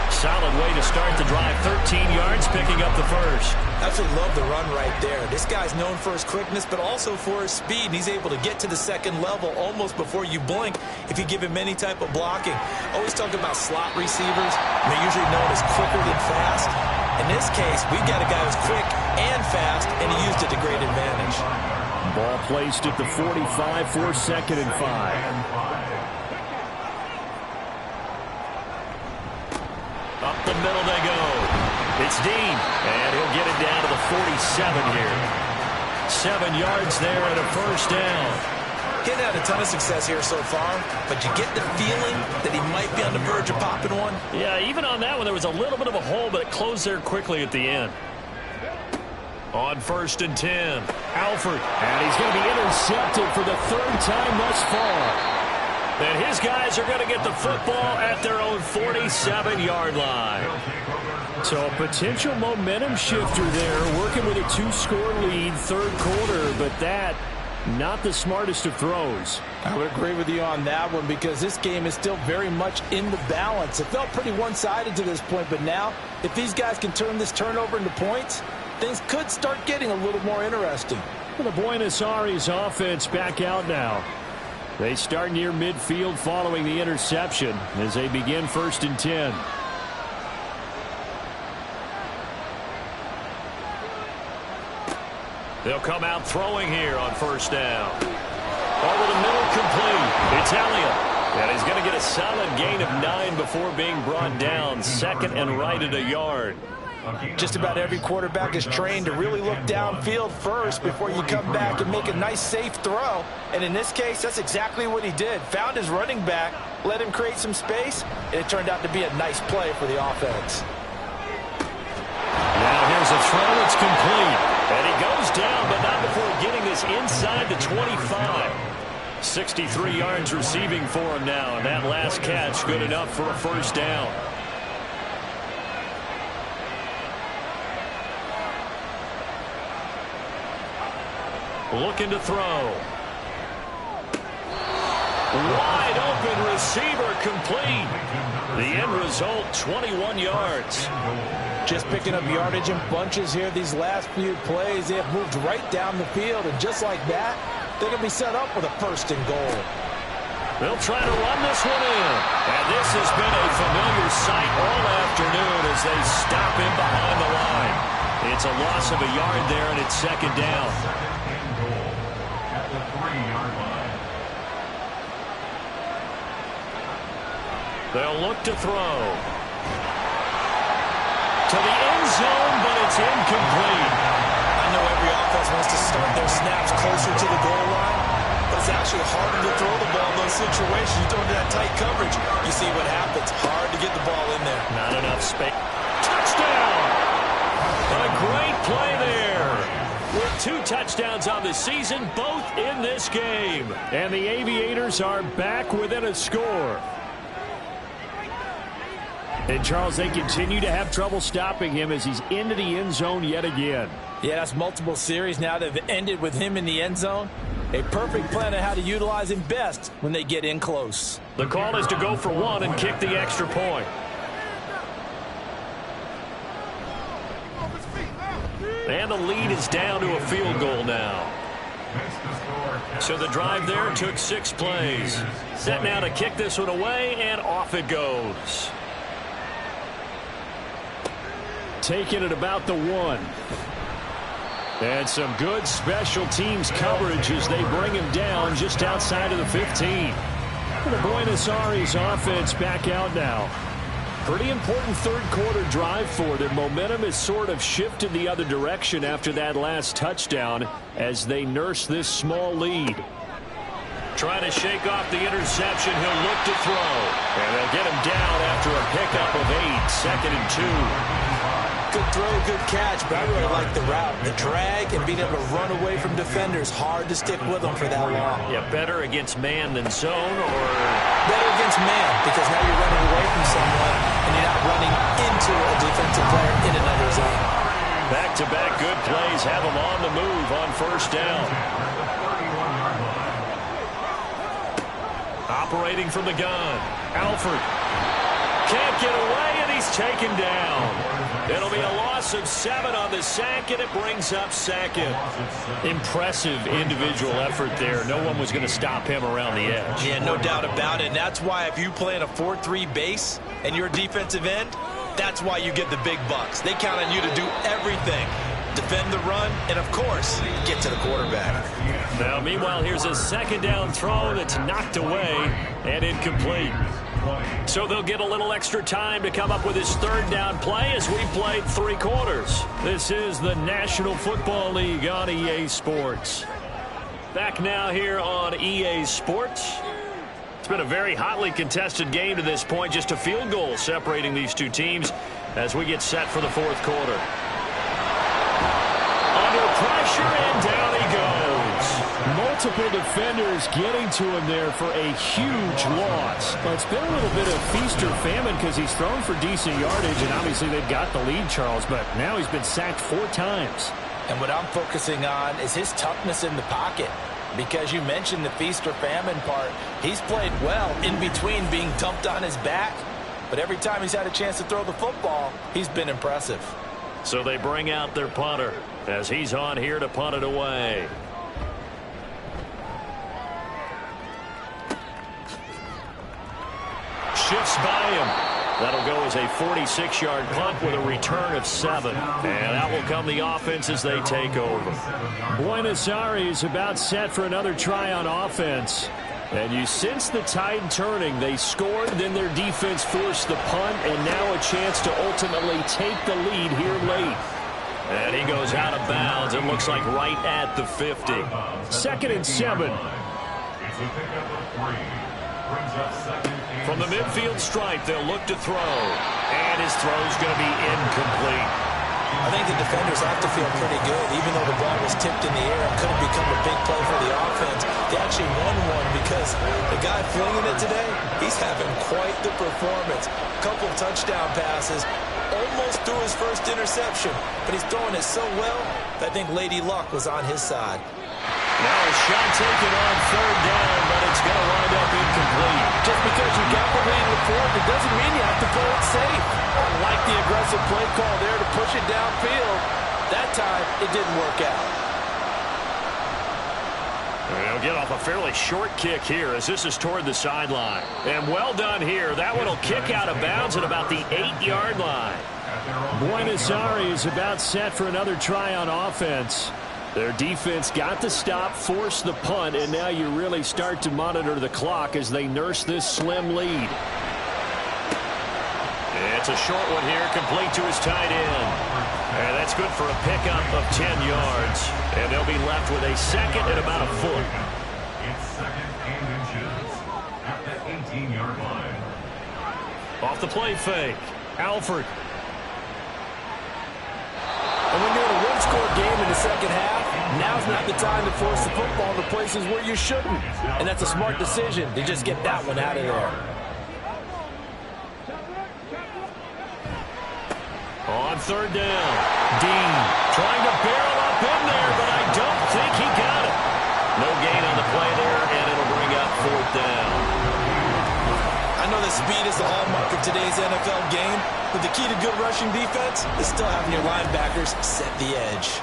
Solid way to start the drive. 13 yards, picking up the first. Absolutely love the run right there. This guy's known for his quickness, but also for his speed. And he's able to get to the 2nd level almost before you blink if you give him any type of blocking. Always talk about slot receivers. They're usually known as quicker than fast. In this case, we've got a guy who's quick and fast, and he used it to great advantage. Ball placed at the 45 for 2nd and 5. Up the middle they go. It's Dean, and he'll get it down to the 47 here. 7 yards there and a 1st down. He's had a ton of success here so far, but you get the feeling that he might be on the verge of popping one. Yeah, even on that one, there was a little bit of a hole, but it closed there quickly at the end. On 1st and 10, Alford, and he's going to be intercepted for the 3rd time thus far. And his guys are going to get the football at their own 47-yard line. So a potential momentum shifter there, working with a 2-score lead, 3rd quarter, but that not the smartest of throws. I would agree with you on that one because this game is still very much in the balance. It felt pretty one-sided to this point, but now if these guys can turn this turnover into points, things could start getting a little more interesting. Well, the Buenos Aires offense back out now. They start near midfield following the interception as they begin 1st and 10. They'll come out throwing here on 1st down. Over the middle, complete. It's Elliott. And he's going to get a solid gain of 9 before being brought down. 2nd and right at a yard. Just about every quarterback is trained to really look downfield first before you come back and make a nice, safe throw. And in this case, that's exactly what he did. Found his running back, let him create some space, and it turned out to be a nice play for the offense. Now here's a throw that's complete. And he goes down, but not before getting this inside the 25. 63 yards receiving for him now, and that last catch good enough for a 1st down. Looking to throw. Wide open receiver, complete. The end result, 21 yards. Just picking up yardage in bunches here these last few plays. They have moved right down the field, and just like that, they're going to be set up with a 1st and goal. They'll try to run this one in. And this has been a familiar sight all afternoon as they stop him behind the line. It's a loss of a yard there, and it's 2nd down. At the 3-yard line. They'll look to throw. To the end zone, but it's incomplete. I know every offense wants to start their snaps closer to the goal line, but it's actually harder to throw the ball in those situations. You throw into that tight coverage, you see what happens. Hard to get the ball in there. Not enough space. Touchdown! A great play there. With 2 touchdowns on the season, both in this game. And the Aviators are back within a score. And, Charles, they continue to have trouble stopping him as he's into the end zone yet again. Yeah, that's multiple series now that have ended with him in the end zone. A perfect plan on how to utilize him best when they get in close. The call is to go for 1 and kick the extra point. And the lead is down to a field goal now. So the drive there took 6 plays. Set now to kick this one away, and off it goes. Taking it about the 1. And some good special teams coverage as they bring him down just outside of the 15. The Buenos Aires offense back out now. Pretty important 3rd quarter drive for them. Momentum has sort of shifted the other direction after that last touchdown as they nurse this small lead. Trying to shake off the interception. He'll look to throw. And they'll get him down after a pickup of 8. 2nd and 2. Good throw, good catch, but I really like the route. The drag and being able to run away from defenders. Hard to stick with them for that long. Yeah, better against man than zone, or? Better against man, because now you're running away from someone and you're not running into a defensive player in another zone. Back-to-back good plays have him on the move on 1st down. Operating from the gun. Alford can't get away, and he's taken down. It'll be a loss of 7 on the sack, and it brings up 2nd. Impressive individual effort there. No one was going to stop him around the edge. Yeah, no doubt about it. And that's why if you play in a 4-3 base and you're a defensive end, that's why you get the big bucks. They count on you to do everything. Defend the run, and, of course, get to the quarterback. Now, meanwhile, here's a 2nd down throw that's knocked away and incomplete. So they'll get a little extra time to come up with his 3rd down play as we played 3 quarters. This is the National Football League on EA Sports. Back now here on EA Sports. It's been a very hotly contested game to this point. Just a field goal separating these 2 teams as we get set for the 4th quarter. Under pressure, and down he goes. Multiple defenders getting to him there for a huge loss. Well, it's been a little bit of feast or famine because he's thrown for decent yardage, and obviously they've got the lead, Charles, but now he's been sacked 4 times. And what I'm focusing on is his toughness in the pocket. Because you mentioned the feast or famine part. He's played well in between being dumped on his back. But every time he's had a chance to throw the football, he's been impressive. So they bring out their punter as he's on here to punt it away. play him. That'll go as a 46-yard punt with a return of 7. And out will come the offense as they take over. Buenos Aires about set for another try on offense. And you sense the tide turning. They scored, then their defense forced the punt, and now a chance to ultimately take the lead here late. And he goes out of bounds. It looks like right at the 50. 2nd and 7. From the midfield stripe, they'll look to throw. And his throw's going to be incomplete. I think the defenders have to feel pretty good. Even though the ball was tipped in the air, it could have become a big play for the offense. They actually won one because the guy flinging it today, he's having quite the performance. A couple of touchdown passes, almost threw his first interception, but he's throwing it so well that I think Lady Luck was on his side. Now a shot taken on 3rd down, but it's going to wind up incomplete. Just because you got the lead in the 4th, it doesn't mean you have to play it safe. I like the aggressive play call there to push it downfield. That time, it didn't work out. They'll get off a fairly short kick here as this is toward the sideline. And well done here. That one will kick out of bounds at about the 8-yard line. Buenos Aires about set for another try on offense. Their defense got the stop, forced the punt, and now you really start to monitor the clock as they nurse this slim lead. It's a short one here, complete to his tight end. And that's good for a pickup of 10 yards. And they'll be left with a 2nd and about a foot. It's 2nd and inches at the 18-yard line. Off the play fake, Alford. And when you're in a one-score game in the second half, now's not the time to force the football to places where you shouldn't. And that's a smart decision to just get that one out of there. On 3rd down, Dean trying to barrel up in there, but I don't think he got it. No gain on the play there, and it'll bring up 4th down. I know that speed is the hallmark of today's NFL game, but the key to good rushing defense is still having your linebackers set the edge.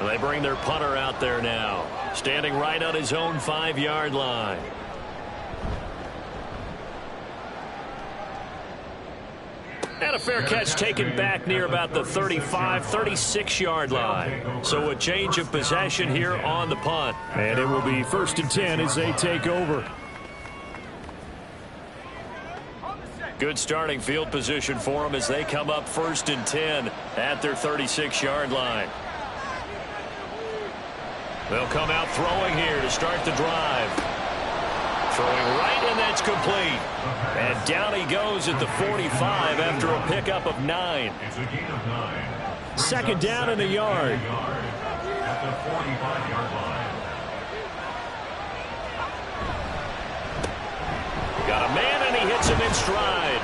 They bring their punter out there now, standing right on his own 5-yard line. And a fair catch taken back near about the 35, 36-yard line. So a change of possession here on the punt. And it will be 1st and 10 as they take over. Good starting field position for them as they come up 1st and 10 at their 36-yard line. They'll come out throwing here to start the drive. Throwing right, and that's complete. And down he goes at the 45 after a pickup of 9. It's a gain of 9. 2nd down and a yard. At the 45-yard line. Got a man, and he hits him in stride.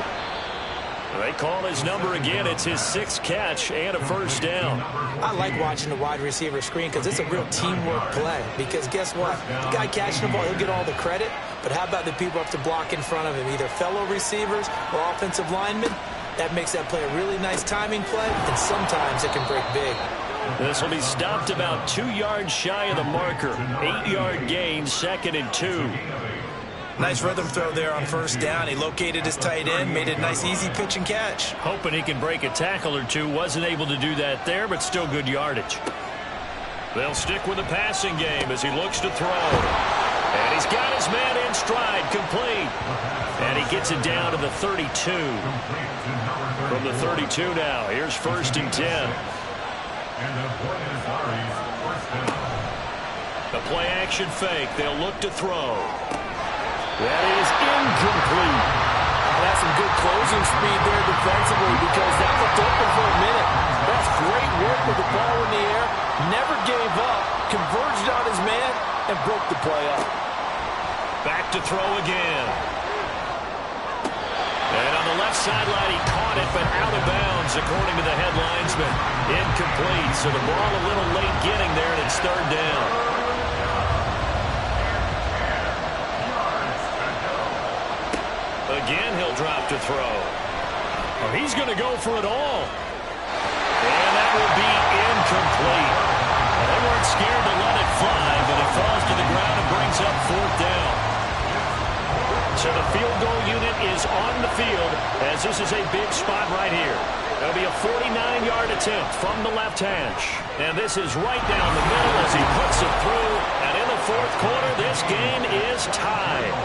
They call his number again. It's his 6th catch and a 1st down. I like watching the wide receiver screen because it's a real teamwork play. Because guess what? The guy catching the ball, he'll get all the credit. But how about the people up to block in front of him, either fellow receivers or offensive linemen? That makes that play a really nice timing play, and sometimes it can break big. This will be stopped about 2 yards shy of the marker. 8-yard gain, 2nd and 2. Nice rhythm throw there on 1st down. He located his tight end, made it a nice easy pitch and catch. Hoping he can break a tackle or two. Wasn't able to do that there, but still good yardage. They'll stick with the passing game as he looks to throw. And he's got his man in stride, complete. And he gets it down to the 32. From the 32 now, here's 1st and 10. And the Buenos Aires 1st down. The play action fake. They'll look to throw. That is incomplete. That's some good closing speed there defensively because that looked open for a minute. That's great work with the ball in the air. Never gave up. Converged on his man and broke the play up. Back to throw again. And on the left sideline, he caught it, but out of bounds, according to the head linesman. Incomplete, so the ball a little late getting there, and it's 3rd down. Again, he'll drop to throw. Oh, he's going to go for it all. And that will be incomplete. They weren't scared to let it fly, but it falls to the ground and brings up 4th down. So the field goal unit is on the field as this is a big spot right here. It'll be a 49-yard attempt from the left hash. And this is right down the middle as he puts it through. And in the fourth quarter, this game is tied.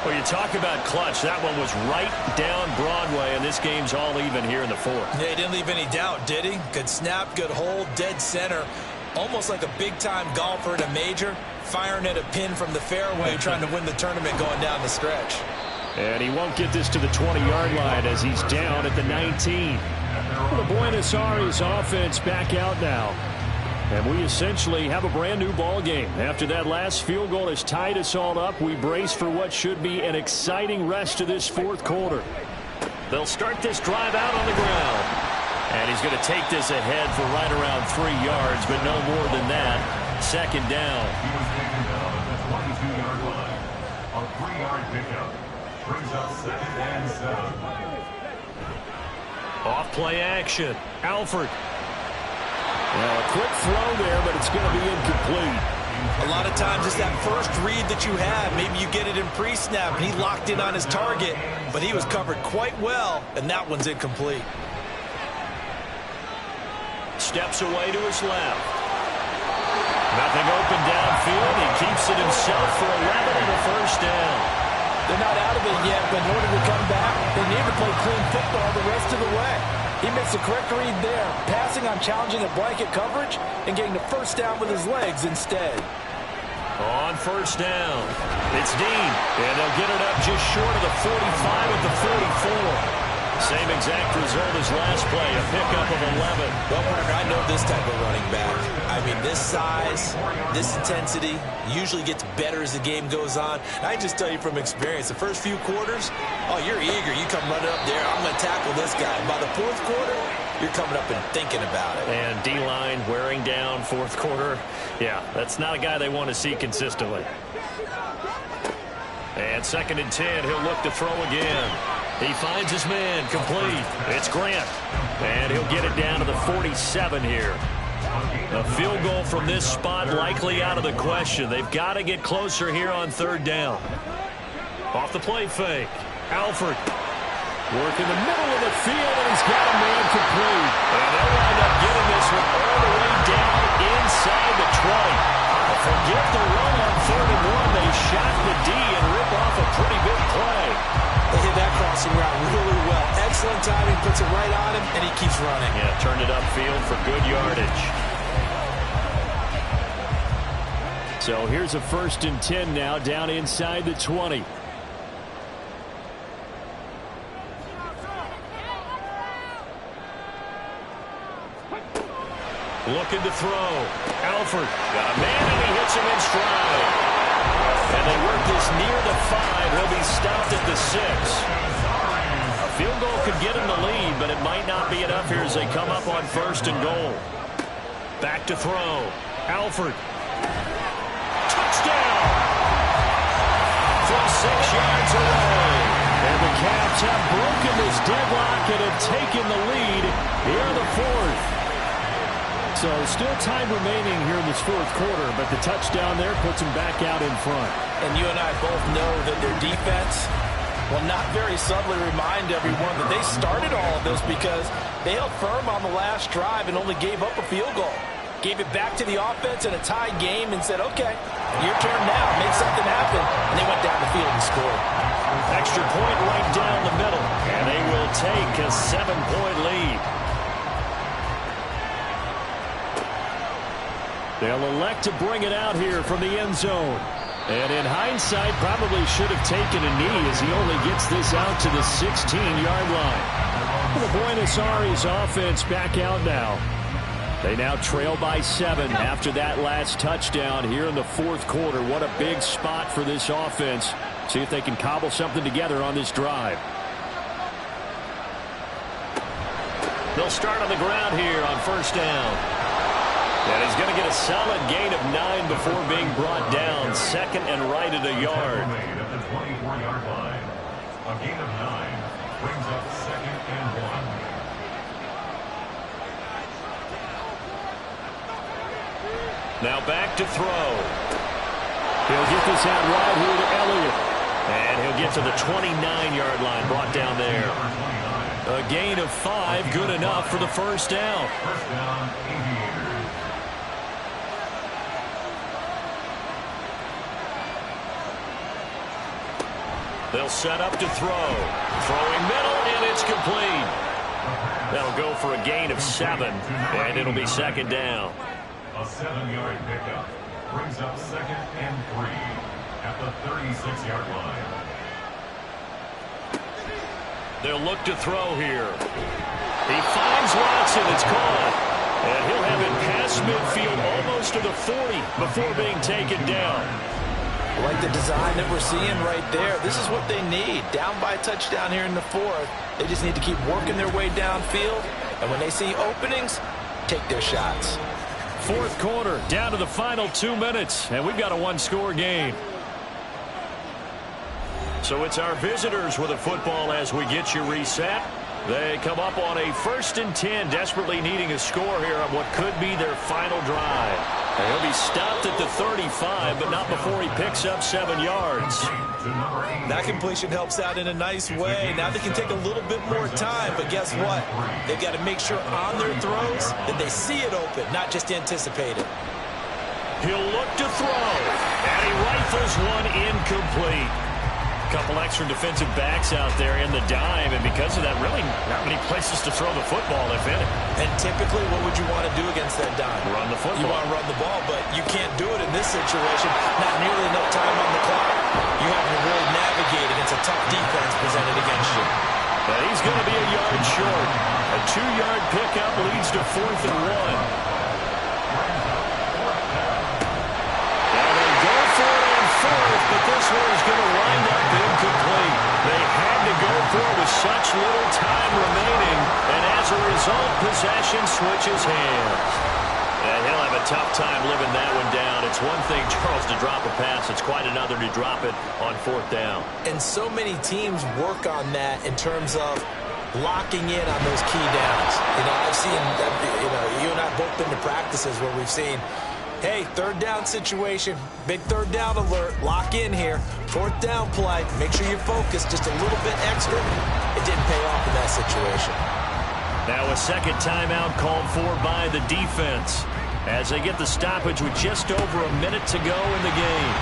Well, you talk about clutch. That one was right down Broadway, and this game's all even here in the fourth. Yeah, he didn't leave any doubt, did he? Good snap, good hold, dead center. Almost like a big-time golfer at a major, firing at a pin from the fairway, trying to win the tournament going down the stretch. And he won't get this to the 20-yard line as he's down at the 19. Well, the Buenos Aires offense back out now. And we essentially have a brand-new ball game. After that last field goal has tied us all up, we brace for what should be an exciting rest of this fourth quarter. They'll start this drive out on the ground. And he's going to take this ahead for right around 3 yards, but no more than that. Second down. He was taken down at the 22-yard line. A 3-yard pickup brings up 2nd and 7. Off play action. Alford. Now a quick throw there, but it's going to be incomplete. A lot of times it's that first read that you have. Maybe you get it in pre-snap, and he locked in on his target, but he was covered quite well, and that one's incomplete. Steps away to his left. Nothing open downfield. He keeps it himself for 11 and a first down. They're not out of it yet, but in order to come back, they need to play clean football the rest of the way. He makes the correct read there, passing on challenging the blanket coverage and getting the first down with his legs instead. On first down, it's Dean, and they'll get it up just short of the 45 at the 44. Same exact result as last play, a pickup of 11. Well, Parker, I know this type of running back. I mean, this size, this intensity usually gets better as the game goes on. I just tell you from experience, the first few quarters, oh, you're eager. You come running up there, I'm going to tackle this guy. By the fourth quarter, you're coming up and thinking about it. And D-line wearing down fourth quarter. Yeah, that's not a guy they want to see consistently. And 2nd and 10, he'll look to throw again. He finds his man, complete. It's Grant. And he'll get it down to the 47 here. A field goal from this spot likely out of the question. They've got to get closer here on 3rd down. Off the play fake. Alford. Work in the middle of the field, and he's got a man complete. And they'll wind up getting this one all the way down inside the 20. Forget the run on 3rd and 1. They shot the D and rip off a pretty big play. They hit that crossing route really well. Excellent timing, puts it right on him, and he keeps running. Yeah, turned it upfield for good yardage. So here's a 1st and 10 now, down inside the 20. Looking to throw. Alford got a man, and he hits him in stride. And they work this near the 5. He'll be stopped at the 6. A field goal could get him the lead, but it might not be enough here as they come up on 1st and goal. Back to throw. Alford. Touchdown! From 6 yards away. And the Cavs have broken this deadlock and have taken the lead here in the 4th. So still time remaining here in this 4th quarter, but the touchdown there puts them back out in front. And you and I both know that their defense will not very subtly remind everyone that they started all of this because they held firm on the last drive and only gave up a field goal. Gave it back to the offense in a tied game and said, okay, your turn now, make something happen. And they went down the field and scored. Extra point right down the middle, and they will take a 7-point lead. They'll elect to bring it out here from the end zone. And in hindsight, probably should have taken a knee as he only gets this out to the 16-yard line. The Buenos Aires offense back out now. They now trail by 7 after that last touchdown here in the 4th quarter. What a big spot for this offense. See if they can cobble something together on this drive. They'll start on the ground here on 1st down. And he's going to get a solid gain of 9 before being brought down. 2nd and right at a yard. At the 24-yard line. A gain of 9 brings up 2nd and 1. Now back to throw. He'll get this out right here to Elliott. And he'll get to the 29-yard line, brought down there. A gain of 5, good enough for the first down. First down, Aviators. They'll set up to throw. Throwing middle, and it's complete. That'll go for a gain of 7, and it'll be second down. A 7-yard pickup brings up second and 3 at the 36-yard line. They'll look to throw here. He finds Watson. It's caught. And he'll have it past midfield almost to the 40 before being taken down. Like the design that we're seeing right there. This is what they need. Down by a touchdown here in the 4th. They just need to keep working their way downfield. And when they see openings, take their shots. 4th quarter, down to the final 2 minutes. And we've got a one-score game. So it's our visitors with a football as we get you reset. They come up on a 1st and 10, desperately needing a score here on what could be their final drive. And he'll be stopped at the 35, but not before he picks up 7 yards. That completion helps out in a nice way. Now they can take a little bit more time, but guess what? They've got to make sure on their throws that they see it open, not just anticipate it. He'll look to throw, and he rifles one incomplete. Couple extra defensive backs out there in the dime, and because of that, really not many places to throw the football, if any. And typically, what would you want to do against that dime? Run the football. You want to run the ball, but you can't do it in this situation. Not nearly enough time on the clock. You have to really navigate against a tough defense presented against you. And he's going to be a yard short. A 2-yard pickup leads to 4th and 1. But this one is going to wind up incomplete. They had to go for it with such little time remaining, and as a result, possession switches hands. And he'll have a tough time living that one down. It's one thing, Charles, to drop a pass. It's quite another to drop it on 4th down. And so many teams work on that in terms of locking in on those key downs. You know, I've seen, you and I have both been to practices where we've seen, hey, 3rd down situation, big 3rd down alert, lock in here. 4th down play, make sure you're focused just a little bit extra. It didn't pay off in that situation. Now a second timeout called for by the defense as they get the stoppage with just over a minute to go in the game.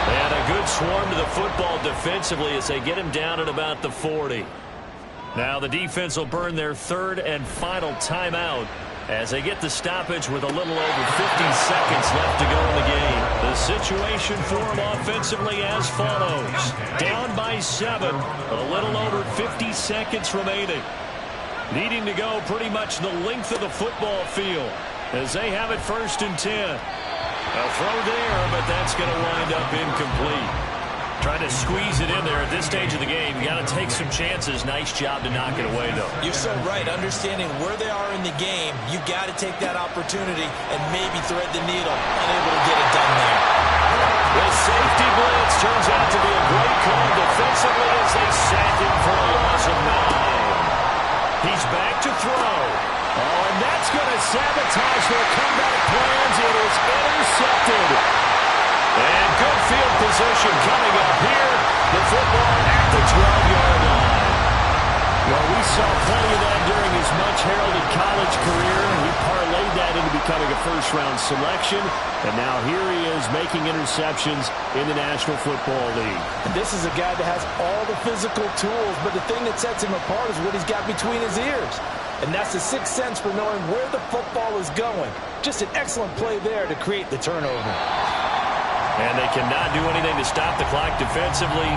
And a good swarm to the football defensively as they get him down at about the 40. Now the defense will burn their 3rd and final timeout as they get the stoppage with a little over 50 seconds left to go in the game. The situation for them offensively as follows. Down by 7, a little over 50 seconds remaining. Needing to go pretty much the length of the football field as they have it 1st and 10. A throw there, but that's going to wind up incomplete. Trying to squeeze it in there at this stage of the game. You got to take some chances. Nice job to knock it away, though. You're so right. Understanding where they are in the game, you got to take that opportunity and maybe thread the needle. Unable to get it done there. The safety blitz turns out to be a great call defensively as they sack him for a loss of 9. He's back to throw. Oh, and that's going to sabotage their comeback plans. It is intercepted. And good field position coming up here. The football at the 12-yard line. Well, we saw plenty of that during his much-heralded college career. He parlayed that into becoming a first-round selection. And now here he is making interceptions in the National Football League. And this is a guy that has all the physical tools, but the thing that sets him apart is what he's got between his ears. And that's the sixth sense for knowing where the football is going. Just an excellent play there to create the turnover. And they cannot do anything to stop the clock defensively.